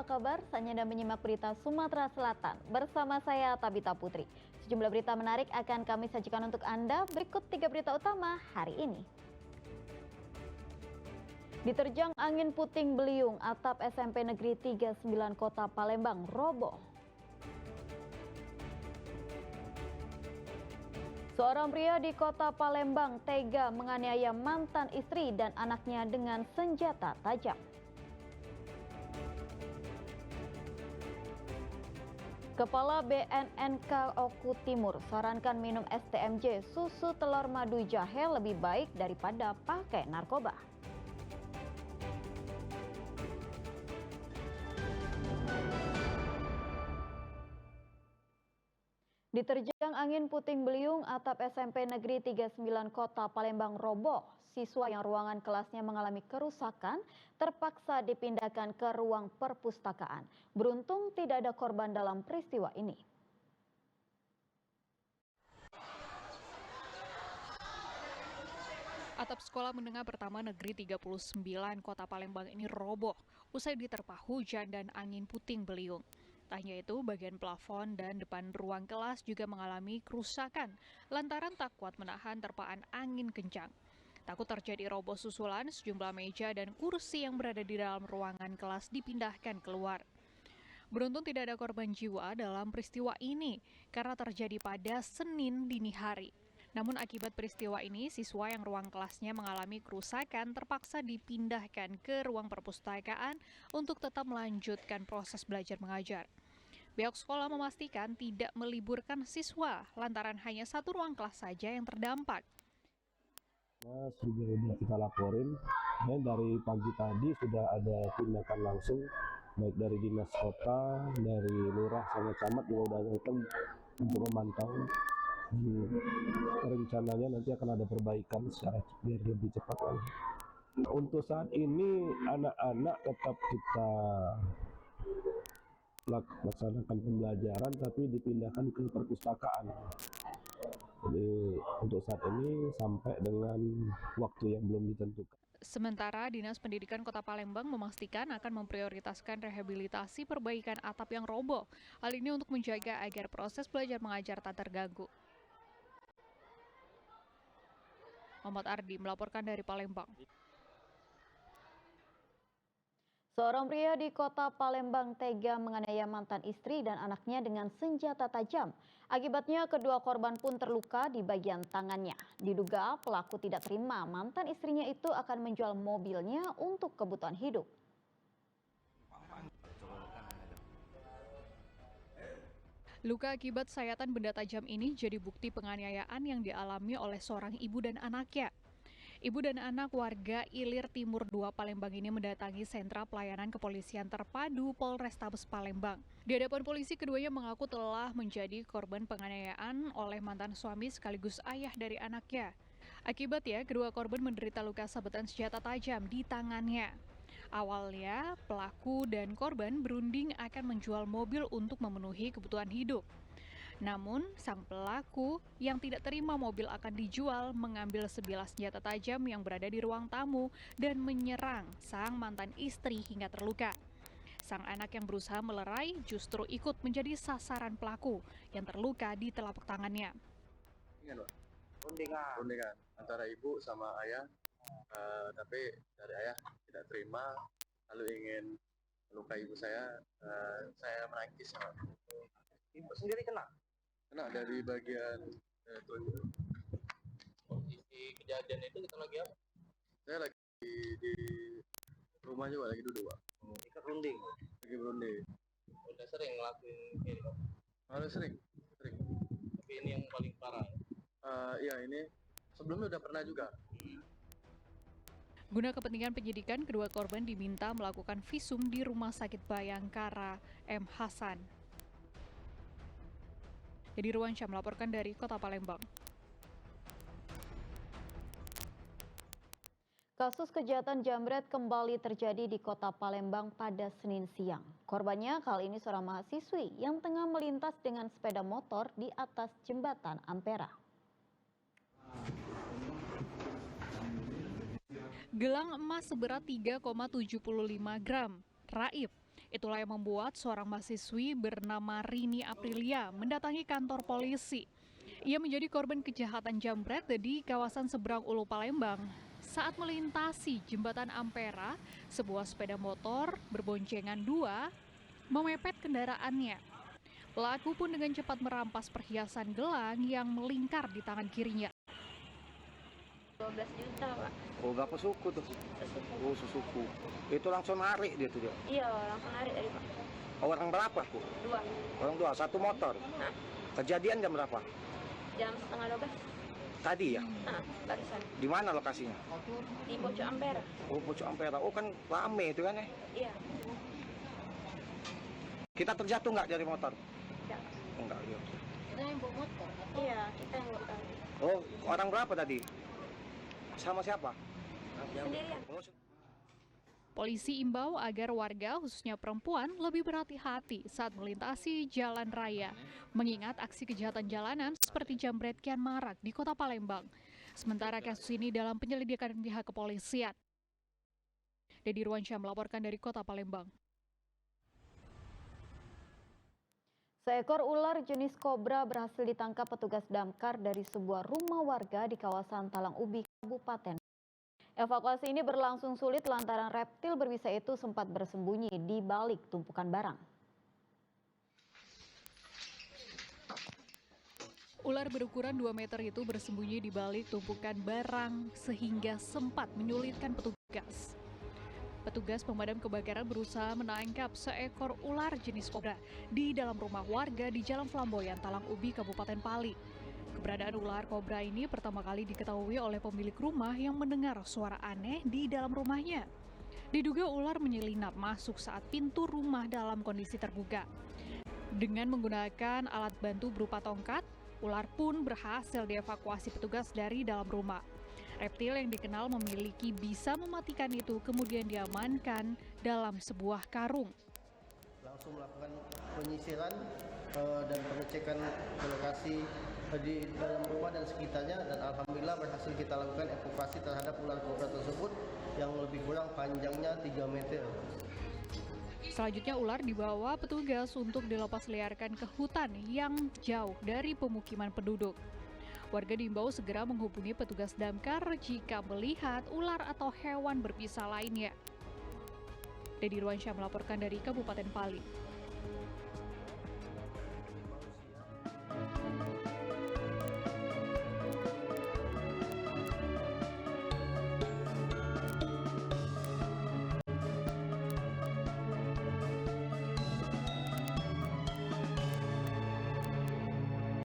kabar? Saatnya Anda menyimak berita Sumatera Selatan. Bersama saya Tabita Putri. Sejumlah berita menarik akan kami sajikan untuk Anda. Berikut 3 berita utama hari ini. Diterjang angin puting beliung, atap SMP Negeri 39 Kota Palembang roboh. Seorang pria di Kota Palembang tega menganiaya mantan istri dan anaknya dengan senjata tajam. Kepala BNNK Oku Timur sarankan minum STMJ susu telur madu jahe lebih baik daripada pakai narkoba. Diterjang angin puting beliung, atap SMP Negeri 39 Kota Palembang roboh. Siswa yang ruangan kelasnya mengalami kerusakan terpaksa dipindahkan ke ruang perpustakaan. Beruntung tidak ada korban dalam peristiwa ini. Atap sekolah menengah pertama Negeri 39 Kota Palembang ini roboh usai diterpa hujan dan angin puting beliung. Tak hanya itu, bagian plafon dan depan ruang kelas juga mengalami kerusakan lantaran tak kuat menahan terpaan angin kencang. Takut terjadi roboh susulan, sejumlah meja dan kursi yang berada di dalam ruangan kelas dipindahkan keluar. Beruntung tidak ada korban jiwa dalam peristiwa ini karena terjadi pada Senin dini hari. Namun akibat peristiwa ini, siswa yang ruang kelasnya mengalami kerusakan terpaksa dipindahkan ke ruang perpustakaan untuk tetap melanjutkan proses belajar mengajar. Pihak sekolah memastikan tidak meliburkan siswa lantaran hanya satu ruang kelas saja yang terdampak. Sudah kita laporin, dan dari pagi tadi sudah ada tindakan langsung baik dari dinas kota, dari lurah sama camat juga udah datang untuk memantau. Rencananya nanti akan ada perbaikan secara biar lebih cepat lagi. Untuk saat ini anak-anak tetap kita laksanakan pembelajaran tapi dipindahkan ke perpustakaan. Jadi untuk saat ini sampai dengan waktu yang belum ditentukan. Sementara Dinas Pendidikan Kota Palembang memastikan akan memprioritaskan rehabilitasi perbaikan atap yang roboh. Hal ini untuk menjaga agar proses belajar mengajar tak terganggu. Muhammad Ardi melaporkan dari Palembang. Seorang pria di Kota Palembang tega menganiaya mantan istri dan anaknya dengan senjata tajam. Akibatnya kedua korban pun terluka di bagian tangannya. Diduga pelaku tidak terima mantan istrinya itu akan menjual mobilnya untuk kebutuhan hidup. Luka akibat sayatan benda tajam ini jadi bukti penganiayaan yang dialami oleh seorang ibu dan anaknya. Ibu dan anak warga Ilir Timur 2 Palembang ini mendatangi sentra pelayanan kepolisian terpadu Polrestabes Palembang. Di hadapan polisi, keduanya mengaku telah menjadi korban penganiayaan oleh mantan suami sekaligus ayah dari anaknya. Akibatnya, kedua korban menderita luka sabetan senjata tajam di tangannya. Awalnya, pelaku dan korban berunding akan menjual mobil untuk memenuhi kebutuhan hidup. Namun, sang pelaku yang tidak terima mobil akan dijual mengambil sebilah senjata tajam yang berada di ruang tamu dan menyerang sang mantan istri hingga terluka. Sang anak yang berusaha melerai justru ikut menjadi sasaran pelaku yang terluka di telapak tangannya. Rundingan antara ibu sama ayah, tapi dari ayah tidak terima, lalu ingin melukai ibu saya menangkis. Ibu sendiri kena dari bagian tubuh. posisi kejadian itu kita lagi apa? Saya lagi di rumah juga, lagi duduk, Pak. Ikat runding. Lagi berunding. Udah sering ngelakuin ini, Pak? Sering. Tapi ini yang paling parah. Iya, ini sebelumnya udah pernah juga. Guna kepentingan penyidikan, kedua korban diminta melakukan visum di Rumah Sakit Bayangkara M. Hasan. Jadi Ruansyah melaporkan dari Kota Palembang. Kasus kejahatan jambret kembali terjadi di Kota Palembang pada Senin siang. Korbannya kali ini seorang mahasiswi yang tengah melintas dengan sepeda motor di atas jembatan Ampera. Gelang emas seberat 3,75 gram, raib. Itulah yang membuat seorang mahasiswi bernama Rini Aprilia mendatangi kantor polisi. Ia menjadi korban kejahatan jambret di kawasan seberang Ulu Palembang. Saat melintasi jembatan Ampera, sebuah sepeda motor berboncengan dua memepet kendaraannya. Pelaku pun dengan cepat merampas perhiasan gelang yang melingkar di tangan kirinya. 12 juta, Pak. Oh, berapa suku tuh? Sesuku. Oh, sesuku. Itu langsung narik dia tuh dia. Iya, langsung narik dari Pak. Orang berapa tuh? 2. Orang dua, satu motor. Nah, Kejadian jam berapa? jam setengah 12. Tadi ya? Nah, barusan. Di mana lokasinya? Di Pojok Ampera. Oh, Pucuk Ampera. Oh, kan rame itu kan ya? Iya. Kita terjatuh nggak dari motor? Enggak. Enggak, iya. Kita yang bawa motor. Iya, kita yang bawa. Oh, orang berapa tadi? Sama siapa? Sendirian. Oh, Polisi imbau agar warga, khususnya perempuan, lebih berhati-hati saat melintasi jalan raya, mengingat aksi kejahatan jalanan seperti jambret kian marak di Kota Palembang. Sementara kasus ini dalam penyelidikan pihak kepolisian. Dedi Ruansyah melaporkan dari Kota Palembang. Seekor ular jenis kobra berhasil ditangkap petugas damkar dari sebuah rumah warga di kawasan Talang Ubi, Kabupaten. Evakuasi ini berlangsung sulit lantaran reptil berbisa itu sempat bersembunyi di balik tumpukan barang. Ular berukuran 2 meter itu bersembunyi di balik tumpukan barang sehingga sempat menyulitkan petugas. Petugas pemadam kebakaran berusaha menangkap seekor ular jenis kobra di dalam rumah warga di Jalan Flamboyan, Talang Ubi, Kabupaten Pali. Keberadaan ular kobra ini pertama kali diketahui oleh pemilik rumah yang mendengar suara aneh di dalam rumahnya. Diduga ular menyelinap masuk saat pintu rumah dalam kondisi terbuka. Dengan menggunakan alat bantu berupa tongkat, ular pun berhasil dievakuasi petugas dari dalam rumah. Reptil yang dikenal memiliki bisa mematikan itu kemudian diamankan dalam sebuah karung. Langsung melakukan penyisiran dan pengecekan ke lokasi di dalam rumah dan sekitarnya, dan alhamdulillah berhasil kita lakukan evakuasi terhadap ular kobra tersebut yang lebih kurang panjangnya 3 meter. Selanjutnya ular dibawa petugas untuk dilepas liarkan ke hutan yang jauh dari pemukiman penduduk. Warga diimbau segera menghubungi petugas damkar jika melihat ular atau hewan berbisa lainnya. Dedi Ruansyah melaporkan dari Kabupaten Pali.